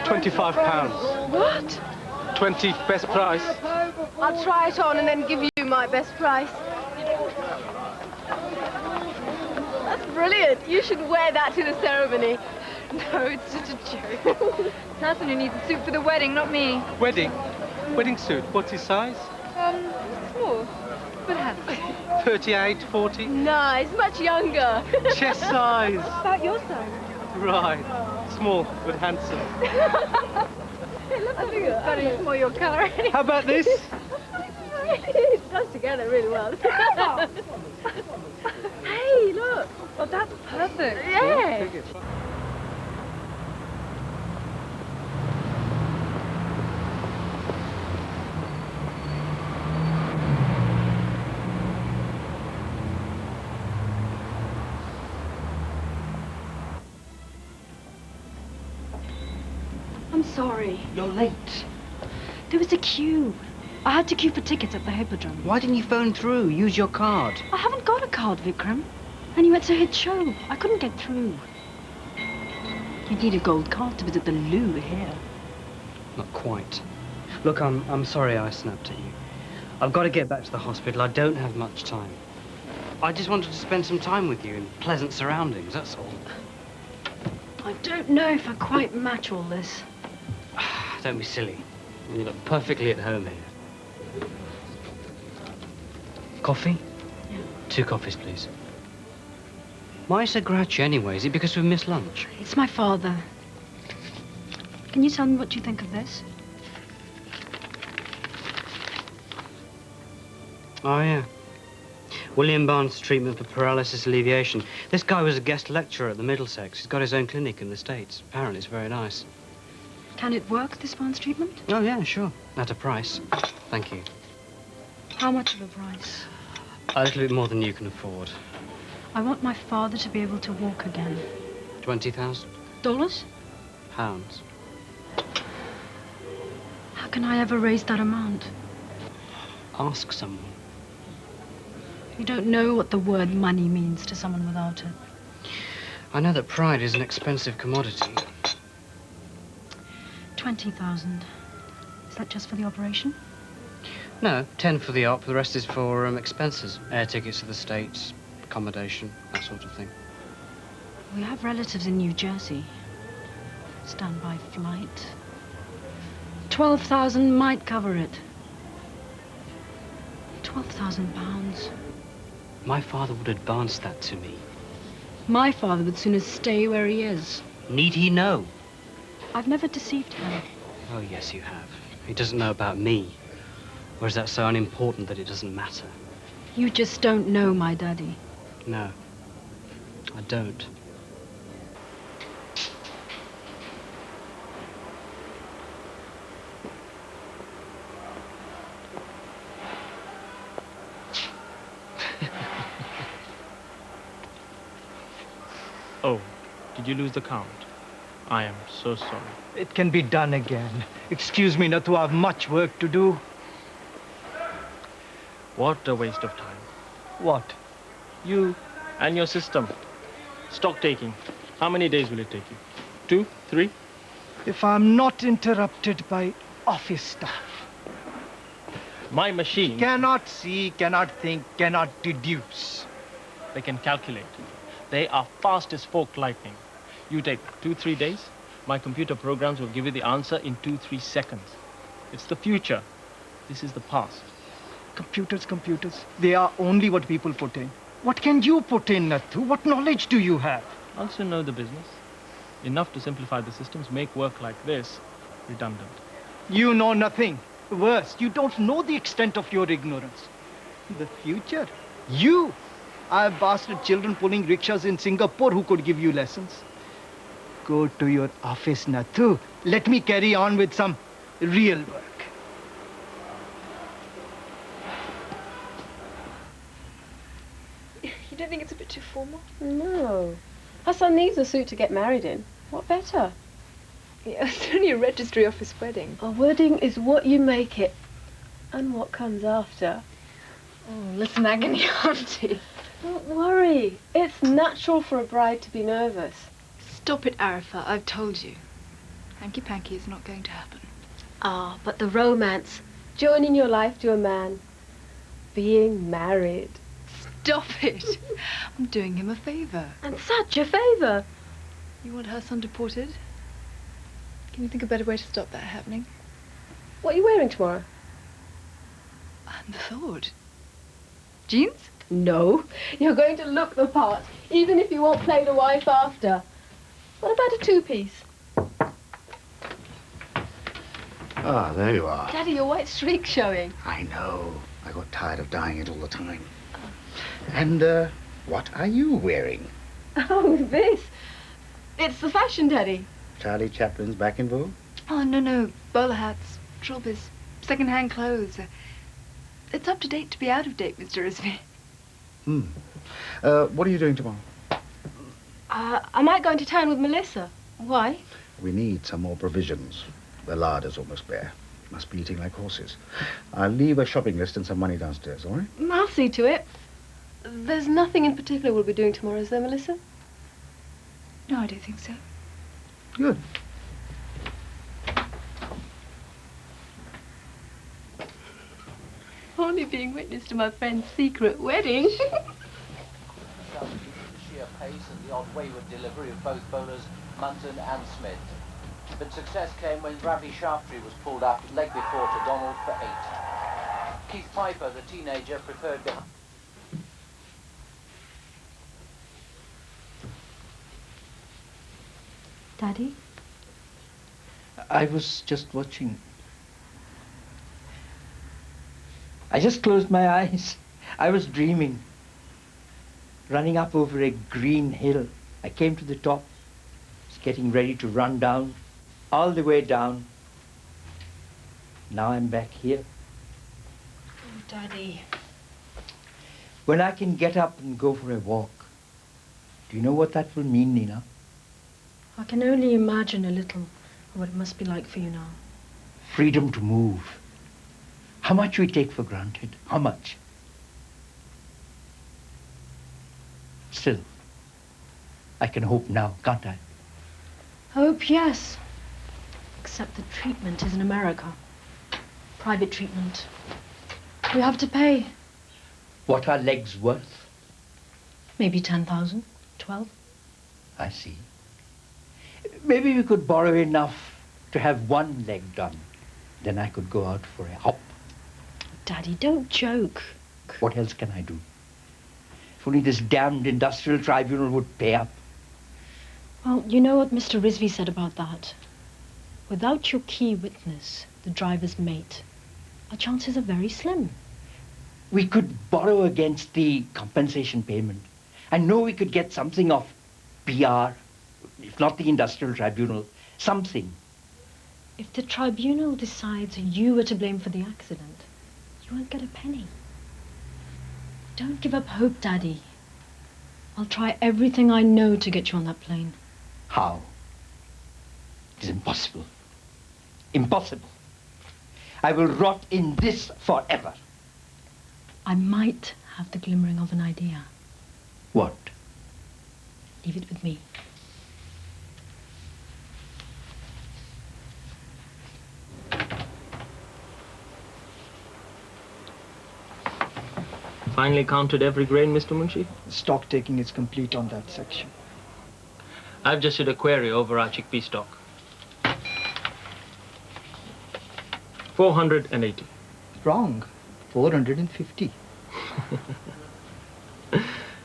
£25. What? 20 best price. I'll try it on and then give you my best price. That's brilliant. You should wear that to the ceremony. No, it's just a joke. Nathan who needs a suit for the wedding, not me. Wedding? Wedding suit. What's his size? Small, but handsome. 38, 40? Nice, much younger. Chest size. About your size. Right. Small, but handsome. I think it's funny, it's more your colour. How about this? It goes together really well. Hey, look. Oh, that's perfect. Yeah. I'm sorry. You're late. There was a queue. I had to queue for tickets at the Hippodrome. Why didn't you phone through? Use your card. I haven't got a card, Vikram. And you went to a hit show. I couldn't get through. You'd need a gold card to visit the loo here. Not quite. Look, I'm sorry I snapped at you. I've got to get back to the hospital. I don't have much time. I just wanted to spend some time with you in pleasant surroundings, that's all. I don't know if I quite match all this. Don't be silly. You look perfectly at home here. Coffee? Yeah. 2 coffees, please. Why so grouchy anyway? Is it because we've missed lunch? It's my father. Can you tell me what you think of this? Oh, yeah. William Barnes' treatment for paralysis alleviation. This guy was a guest lecturer at the Middlesex. He's got his own clinic in the States. Apparently it's very nice. Can it work, this Barnes treatment? Oh, yeah, sure. At a price. Thank you. How much of a price? A little bit more than you can afford. I want my father to be able to walk again. 20,000 Dollars? pounds. How can I ever raise that amount? Ask someone. You don't know what the word money means to someone without it. I know that pride is an expensive commodity. 20,000. Is that just for the operation? No, 10 for the op. The rest is for expenses. Air tickets to the States, accommodation, that sort of thing. We have relatives in New Jersey. Standby flight. 12,000 might cover it. 12,000 pounds. My father would advance that to me. My father would sooner stay where he is. Need he know? I've never deceived him. Oh, yes, you have. He doesn't know about me. Or is that so unimportant that it doesn't matter? You just don't know my daddy. No, I don't. Oh, did you lose the count? I am so sorry. It can be done again. Excuse me, Nathu, I have much work to do. What a waste of time. What? You and your system. Stock taking. How many days will it take you? 2, 3? If I'm not interrupted by office staff. My machine, Cannot see, cannot think, cannot deduce. they can calculate. They are fast as forked lightning. You take 2, 3 days, my computer programs will give you the answer in 2, 3 seconds. It's the future. This is the past. Computers, they are only what people put in. What can you put in, Nathu? What knowledge do you have? Also know the business. Enough to simplify the systems, make work like this redundant. You know nothing. Worse, you don't know the extent of your ignorance. The future? You! I have bastard children pulling rickshaws in Singapore who could give you lessons. Go to your office, Nathu. Let me carry on with some real work. You don't think it's a bit too formal? No. Hassan needs a suit to get married in. What better? Yeah, it's only a registry office wedding. A wedding is what you make it, and what comes after. Oh, listen, agony, auntie. Don't worry. It's natural for a bride to be nervous. Stop it, Arafat. I've told you. Hanky-panky is not going to happen. Ah, but the romance. Joining your life to a man. Being married. Stop it! I'm doing him a favour. And such a favour. You want her son deported? Can you think of a better way to stop that happening? What are you wearing tomorrow? I hadn't thought. Jeans? No. You're going to look the part, even if you won't play the wife after. What about a two-piece? Ah, there you are. Daddy, your white streak's showing. I know. I got tired of dyeing it all the time. And, what are you wearing? Oh, this. It's the fashion, Daddy. Charlie Chaplin's back in vogue? Oh, no. Bowler hats, trilbies, second-hand clothes. It's up to date to be out of date, Mr. Risby. What are you doing tomorrow? I might go into town with Melissa. Why? We need some more provisions. The larder's almost bare. Must be eating like horses. I'll leave a shopping list and some money downstairs, all right? I'll see to it. There's nothing in particular we'll be doing tomorrow, is there, Melissa? No, I don't think so. Good. Only being witness to my friend's secret wedding. Sheer pace and the odd wayward delivery of both bowlers, Munton and Smith. But success came when Bradley Shaftesbury was pulled up leg before to Donald for 8. Keith Piper, the teenager, preferred behind. Daddy? I was just watching. I just closed my eyes. I was dreaming. Running up over a green hill. I came to the top. Was getting ready to run down. All the way down. Now I'm back here. Oh, Daddy. When I can get up and go for a walk. Do you know what that will mean, Nina? I can only imagine a little of what it must be like for you now. Freedom to move. How much we take for granted. How much? Still, I can hope now, can't I? Hope, yes. Except the treatment is in America. Private treatment. We have to pay. What are legs worth? Maybe 10,000, 12. I see. Maybe we could borrow enough to have one leg done. Then I could go out for a hop. Daddy, don't joke. What else can I do? If only this damned industrial tribunal would pay up. Well, you know what Mr. Risby said about that. Without your key witness, the driver's mate, our chances are very slim. We could borrow against the compensation payment. I know we could get something of PR, if not the industrial tribunal, something. If the tribunal decides you were to blame for the accident, you won't get a penny. Don't give up hope, Daddy. I'll try everything I know to get you on that plane. How? It is impossible. Impossible. I will rot in this forever. I might have the glimmering of an idea. What? Leave it with me. Finally counted every grain, Mr. Munshi? Stock taking is complete on that section. I've just did a query over our chickpea stock. 480. Wrong. 450.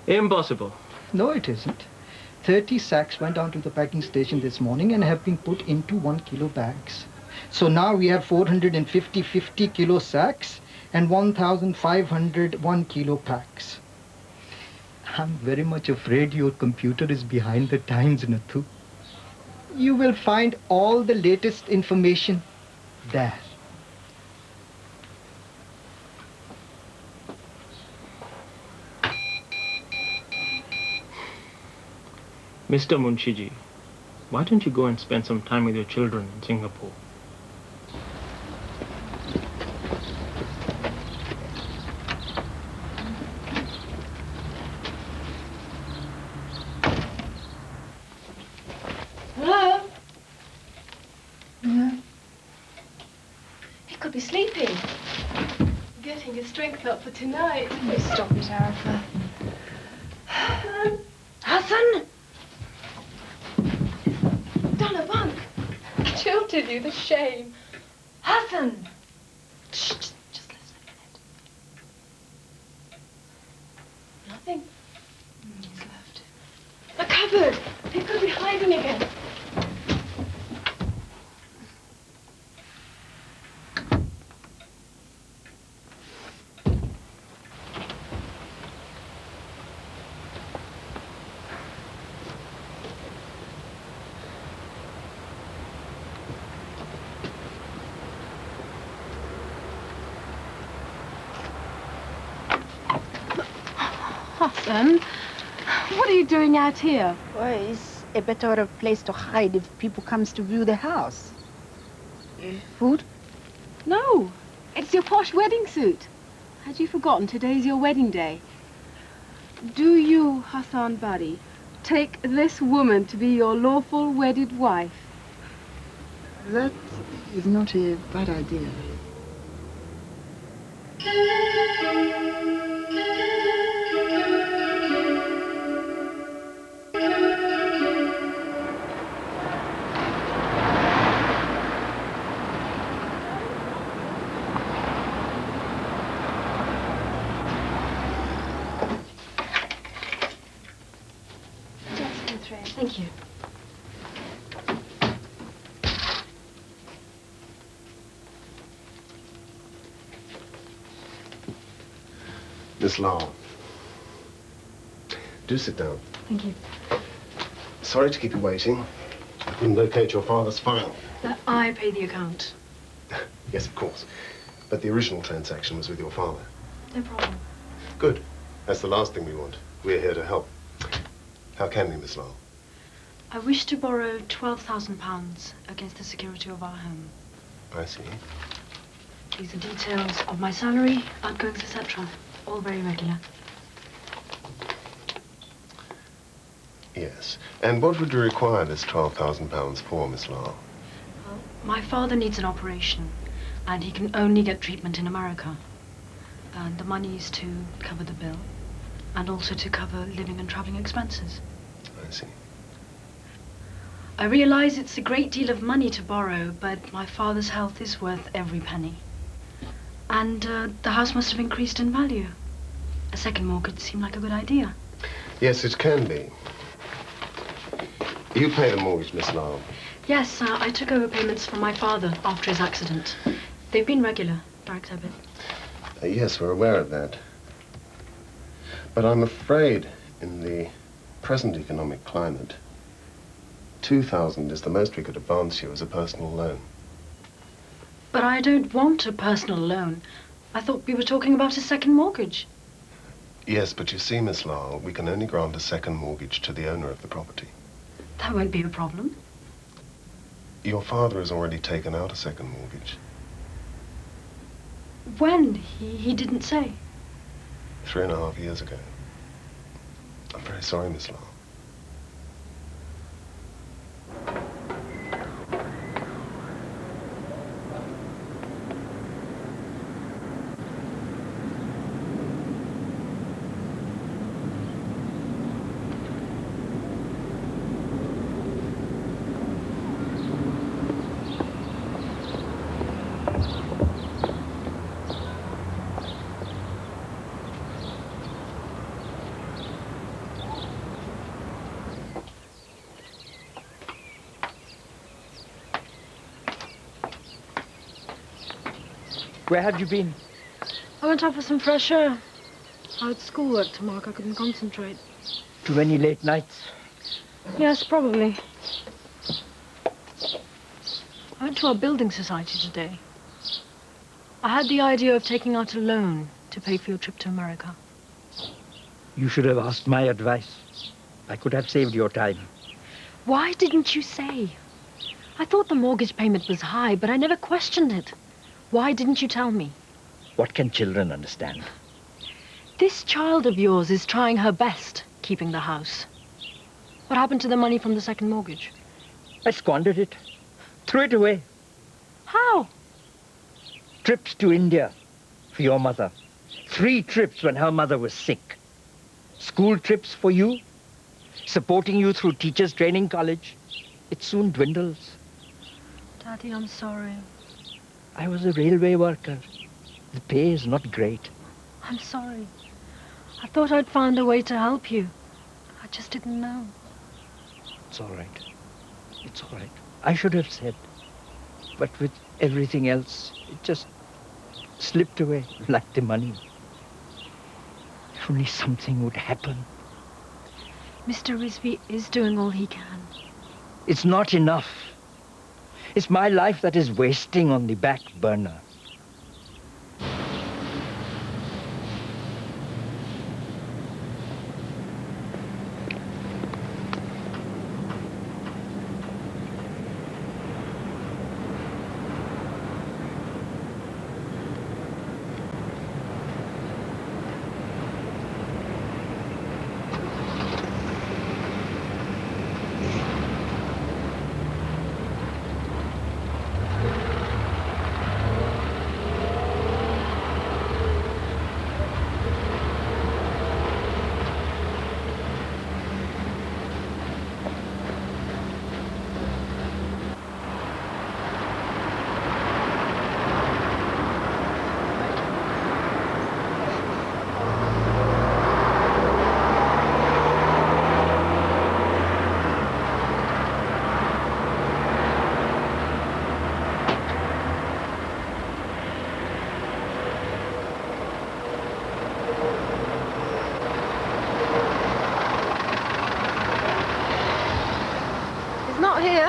Impossible. No, it isn't. 30 sacks went down to the packing station this morning and have been put into 1 kilo bags. So now we have 450 50 kilo sacks and 1,500 1 kilo packs. I'm very much afraid your computer is behind the times, Nathu. You will find all the latest information there. Mr. Munshiji, why don't you go and spend some time with your children in Singapore? Hello? could be sleeping. Getting his strength up for tonight. Oh, stop it, Arafat. Hassan! Hassan! Done a bunk. Jilted you, the shame. Hassan! Shh, just listen a minute. Nothing. He's left. A cupboard. He could be hiding again. Hassan, what are you doing out here? Well, it's a better place to hide if people comes to view the house. Food? No, it's your posh wedding suit. Had you forgotten today's your wedding day? Do you, Hassan Bari, take this woman to be your lawful wedded wife? That is not a bad idea. Thank you. Miss Lowell, do sit down. Thank you. Sorry to keep you waiting. I couldn't locate your father's file. I pay the account. Yes, of course. But the original transaction was with your father. No problem. Good. That's the last thing we want. We're here to help. How can we, Miss Lowell? I wish to borrow £12,000 against the security of our home. I see. These are details of my salary, outgoings, etc. All very regular. Yes. And what would you require this £12,000 for, Miss Lowell? Well, my father needs an operation, and he can only get treatment in America. And the money is to cover the bill, and also to cover living and traveling expenses. I see. I realize it's a great deal of money to borrow, but my father's health is worth every penny. And the house must have increased in value. A second mortgage seemed like a good idea. Yes, it can be. You pay the mortgage, Miss Lowell. Yes, I took over payments from my father after his accident. They've been regular, direct debit. Yes, we're aware of that. But I'm afraid in the present economic climate, 2,000 is the most we could advance you as a personal loan. But I don't want a personal loan. I thought we were talking about a second mortgage. Yes, but you see, Miss Lowell, we can only grant a second mortgage to the owner of the property. That won't be a problem. Your father has already taken out a second mortgage. When? He didn't say. 3.5 years ago. I'm very sorry, Miss Lowell. Where have you been? I went out for some fresh air. I had schoolwork to mark. I couldn't concentrate. Too many late nights? Yes, probably. I went to our building society today. I had the idea of taking out a loan to pay for your trip to America. You should have asked my advice. I could have saved your time. Why didn't you say? I thought the mortgage payment was high, but I never questioned it. Why didn't you tell me? What can children understand? This child of yours is trying her best keeping the house. What happened to the money from the second mortgage? I squandered it. Threw it away. How? Trips to India for your mother. 3 trips when her mother was sick. School trips for you. Supporting you through teachers' training college. It soon dwindles. Daddy, I'm sorry. I was a railway worker. The pay is not great. I'm sorry. I thought I'd find a way to help you. I just didn't know. It's all right. It's all right. I should have said. But with everything else, it just slipped away like the money. If only something would happen. Mr. Risby is doing all he can. It's not enough. It's my life that is wasting on the back burner. Not here.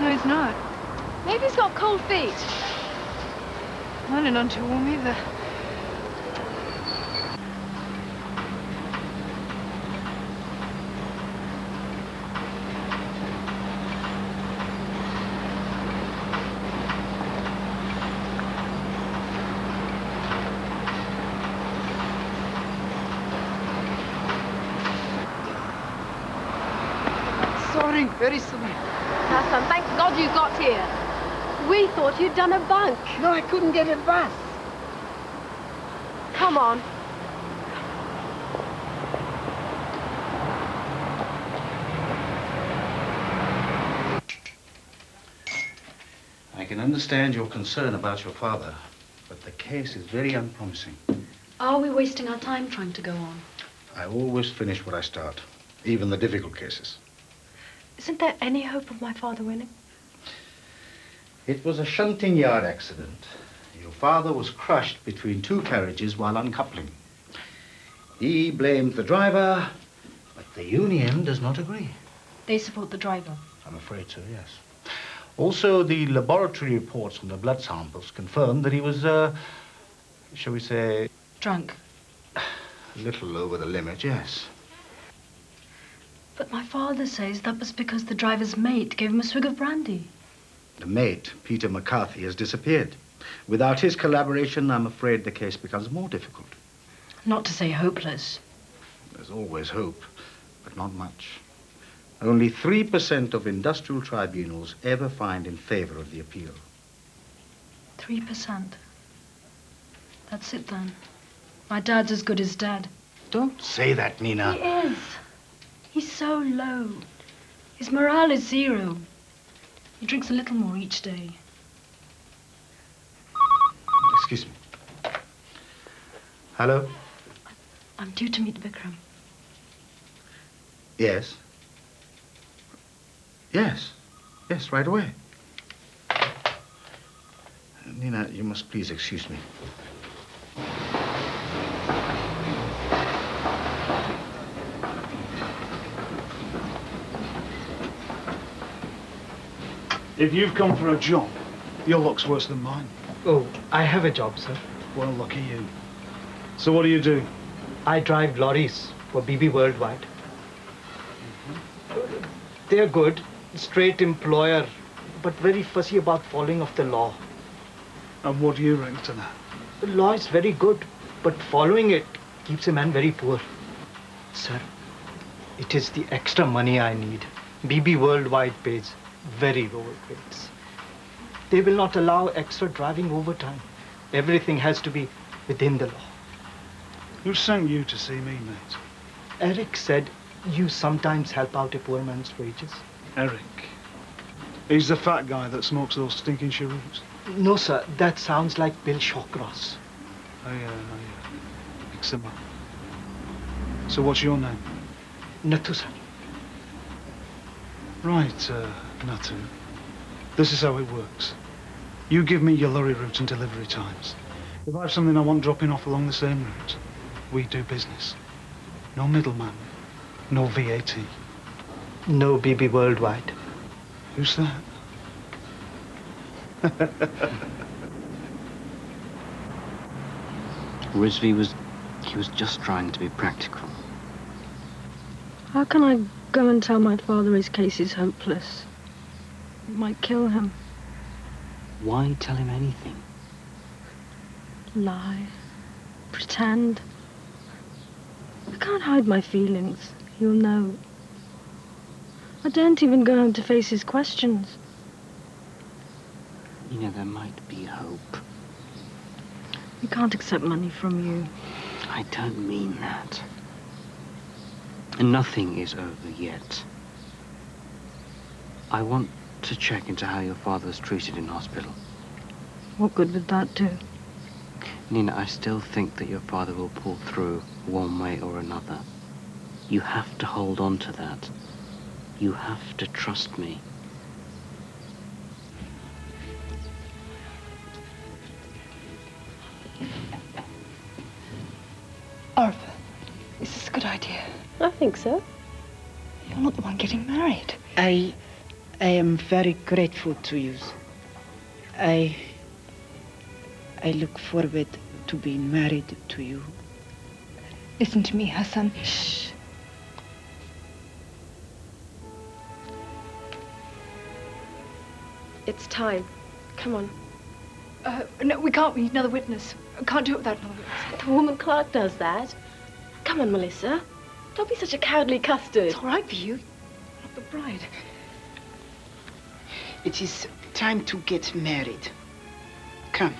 No, he's not. Maybe he's got cold feet. Mine are none too warm either. Sorry, very sorry. Hassan, thank God you got here. We thought you'd done a bunk. No, I couldn't get a bus. Come on. I can understand your concern about your father, but the case is very unpromising. Are we wasting our time trying to go on? I always finish what I start, even the difficult cases. Isn't there any hope of my father winning? It was a shunting yard accident. Your father was crushed between 2 carriages while uncoupling. He blames the driver, but the union does not agree. They support the driver. I'm afraid so, yes. Also, the laboratory reports from the blood samples confirmed that he was, shall we say... Drunk. A little over the limit, yes. But my father says that was because the driver's mate gave him a swig of brandy. The mate, Peter McCarthy, has disappeared. Without his collaboration, I'm afraid the case becomes more difficult. Not to say hopeless. There's always hope, but not much. Only 3% of industrial tribunals ever find in favor of the appeal. 3%. That's it then. My dad's as good as dead. Don't say that, Nina. He is. He's so low. His morale is 0. He drinks a little more each day. Excuse me. Hello? I'm due to meet Vikram. Yes. Yes. Yes, right away. Nina, you must please excuse me. If you've come for a job, your luck's worse than mine. Oh, I have a job, sir. Well, lucky you. So what do you do? I drive lorries for BB Worldwide. They're good, straight employer, but very fussy about following of the law. And what do you bring to that? The law is very good, but following it keeps a man very poor. Sir, it is the extra money I need. BB Worldwide pays very low rates. They will not allow extra driving overtime. Everything has to be within the law. Who sent you to see me, mate? Eric said you sometimes help out a poor man's wages. Eric. He's the fat guy that smokes those stinking cheroots. No, sir. That sounds like Bill Shawcross. Mix them up. So what's your name? Nathu, sir. Right, Nathu. This is how it works. You give me your lorry route and delivery times. If I have something I want dropping off along the same route, we do business. No middleman. No VAT. No BB Worldwide. Who's that? Rizvi was just trying to be practical. How can I go and tell my father his case is hopeless? It might kill him. Why tell him anything? Lie. Pretend. I can't hide my feelings. He'll know. I daren't even go home to face his questions. You know, there might be hope. We can't accept money from you. I don't mean that. And nothing is over yet. I want to check into how your father was treated in hospital. What good would that do? Nina, I still think that your father will pull through one way or another. You have to hold on to that. You have to trust me. Arthur, is this a good idea? I think so. You're not the one getting married. I am very grateful to you. I look forward to being married to you. Listen to me, Hassan. Shh. It's time. Come on. No, we can't. We need another witness. We can't do it without another witness. The woman clerk does that. Come on, Melissa. Don't be such a cowardly custard. It's all right for you. You're not the bride. It is time to get married. Come.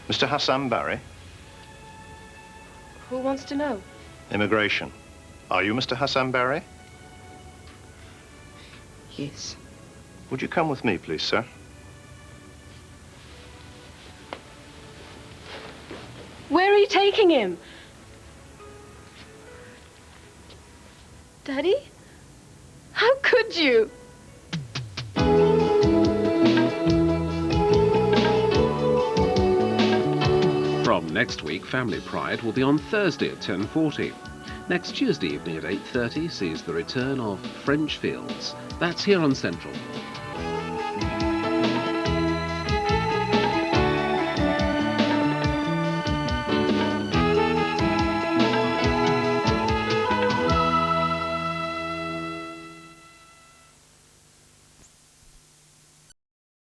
Mr. Hassan Barry? Who wants to know? Immigration. Are you Mr. Hassan Barry? Yes. Would you come with me, please, sir? Where are you taking him? Daddy? How could you? From next week, Family Pride will be on Thursday at 10:40. Next Tuesday evening at 8:30 sees the return of French Fields. That's here on Central.